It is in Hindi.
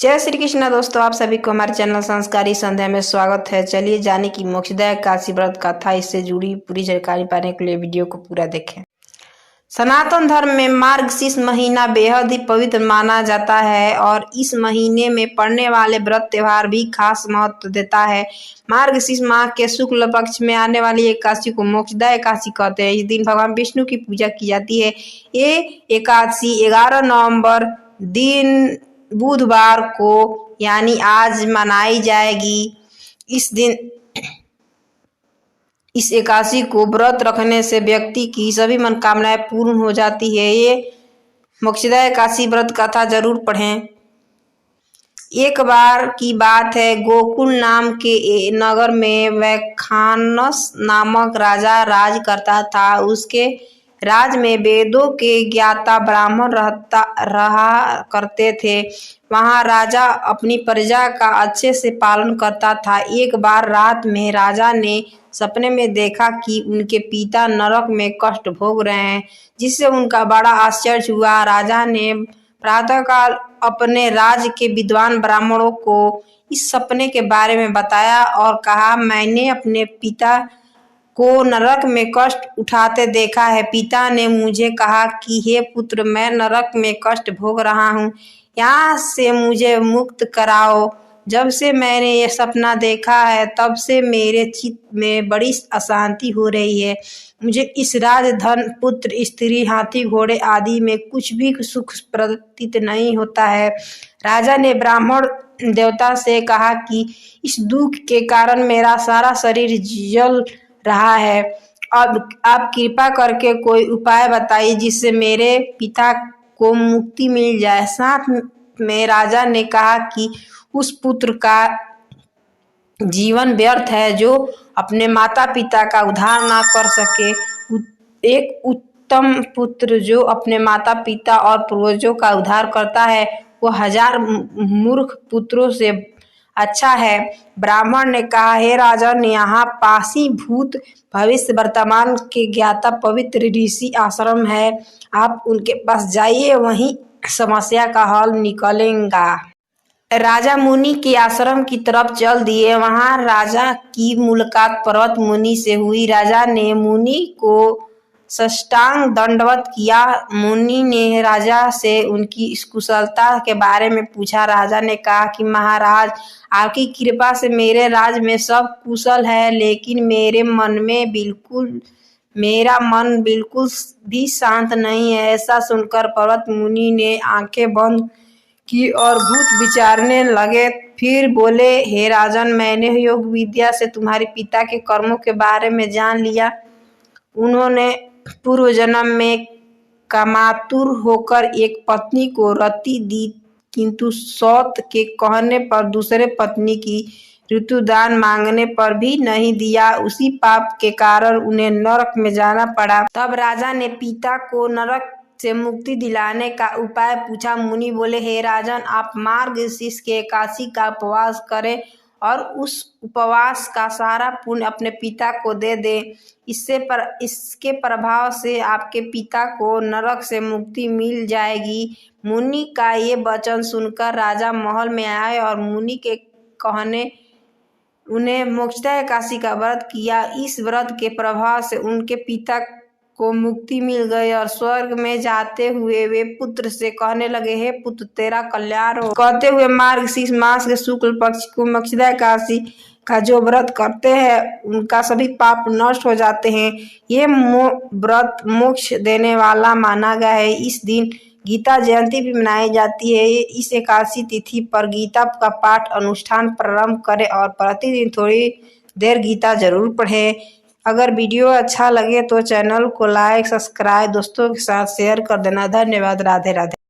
जय श्री कृष्ण दोस्तों, आप सभी को हमारे चैनल संस्कारी संध्या में स्वागत है। चलिए जाने की मोक्षदायक काशी व्रत कथा, इससे जुड़ी पूरी जानकारी पाने के लिए वीडियो को पूरा देखें। सनातन धर्म में मार्गशीर्ष महीना बेहद ही पवित्र माना जाता है और इस महीने में पड़ने वाले व्रत त्योहार भी खास महत्व देता है। मार्गशीर्ष माह के शुक्ल पक्ष में आने वाली एकादशी को मोक्षदायक एकादशी कहते हैं। इस दिन भगवान विष्णु की पूजा की जाती है। ये एकादशी 11 नवंबर दिन बुधवार को यानी आज मनाई जाएगी। इस एकादशी को व्रत रखने से व्यक्ति की सभी मनोकामनाएं पूर्ण हो जाती है। ये मोक्षदायक एकादशी व्रत कथा जरूर पढ़ें। एक बार की बात है, गोकुल नाम के नगर में वैखानस नामक राजा राज करता था। उसके राज में वेदों के ज्ञाता ब्राह्मण रहा करते थे। वहाँ राजा अपनी प्रजा का अच्छे से पालन करता था। एक बार रात में राजा ने सपने में देखा कि उनके पिता नरक में कष्ट भोग रहे हैं, जिससे उनका बड़ा आश्चर्य हुआ। राजा ने प्रातःकाल अपने राज्य के विद्वान ब्राह्मणों को इस सपने के बारे में बताया और कहा, मैंने अपने पिता को नरक में कष्ट उठाते देखा है। पिता ने मुझे कहा कि हे पुत्र, मैं नरक में कष्ट भोग रहा हूँ, यहाँ से मुझे मुक्त कराओ। जब से मैंने ये सपना देखा है तब से मेरे चित्त में बड़ी अशांति हो रही है। मुझे इस राज, धन, पुत्र, स्त्री, हाथी, घोड़े आदि में कुछ भी सुख प्रतीत नहीं होता है। राजा ने ब्राह्मण देवता से कहा कि इस दुख के कारण मेरा सारा शरीर जल रहा है। अब आप कृपा करके कोई उपाय बताइए जिससे मेरे पिता को मुक्ति मिल जाए। साथ में राजा ने कहा कि उस पुत्र का जीवन व्यर्थ है जो अपने माता पिता का उद्धार ना कर सके। एक उत्तम पुत्र जो अपने माता पिता और पूर्वजों का उद्धार करता है, वो 1000 मूर्ख पुत्रों से अच्छा है। ब्राह्मण ने कहा, हे राजन, यहाँ पासी भूत भविष्य वर्तमान के ज्ञाता पवित्र ऋषि आश्रम है। आप उनके पास जाइए, वहीं समस्या का हल निकलेगा। राजा मुनि के आश्रम की तरफ चल दिए। वहां राजा की मुलाकात पर्वत मुनि से हुई। राजा ने मुनि को साष्टांग दंडवत किया। मुनि ने राजा से उनकी कुशलता के बारे में पूछा। राजा ने कहा कि महाराज, आपकी कृपा से मेरे राज्य में सब कुशल है, लेकिन मेरा मन बिल्कुल भी शांत नहीं है। ऐसा सुनकर पर्वत मुनि ने आंखें बंद की और भूत विचारने लगे। फिर बोले, हे राजन, मैंने योग विद्या से तुम्हारे पिता के कर्मों के बारे में जान लिया। उन्होंने पूर्व जन्म में कामातुर होकर एक पत्नी को रति दी, किंतु सौत के कहने पर दूसरे पत्नी की ऋतुदान मांगने पर भी नहीं दिया। उसी पाप के कारण उन्हें नरक में जाना पड़ा। तब राजा ने पिता को नरक से मुक्ति दिलाने का उपाय पूछा। मुनि बोले, हे राजन, आप मार्गशीर्ष के एकादशी का उपवास करें और उस उपवास का सारा पुण्य अपने पिता को दे दें। इसके प्रभाव से आपके पिता को नरक से मुक्ति मिल जाएगी। मुनि का ये वचन सुनकर राजा महल में आए और मुनि के कहने उन्हें मोक्षदायक एकादशी का व्रत किया। इस व्रत के प्रभाव से उनके पिता को मुक्ति मिल गई और स्वर्ग में जाते हुए वे पुत्र से कहने लगे, हे पुत्र, तेरा कल्याण हो। कहते हुए मार्गशीर्ष मास के शुक्ल पक्ष को मोक्षदायक एकादशी का जो व्रत करते हैं उनका सभी पाप नष्ट हो जाते हैं। ये व्रत मोक्ष देने वाला माना गया है। इस दिन गीता जयंती भी मनाई जाती है। इस एकादशी तिथि पर गीता का पाठ अनुष्ठान प्रारंभ करें और प्रतिदिन थोड़ी देर गीता जरूर पढ़ें। अगर वीडियो अच्छा लगे तो चैनल को लाइक, सब्सक्राइब, दोस्तों के साथ शेयर कर देना। धन्यवाद। राधे राधे।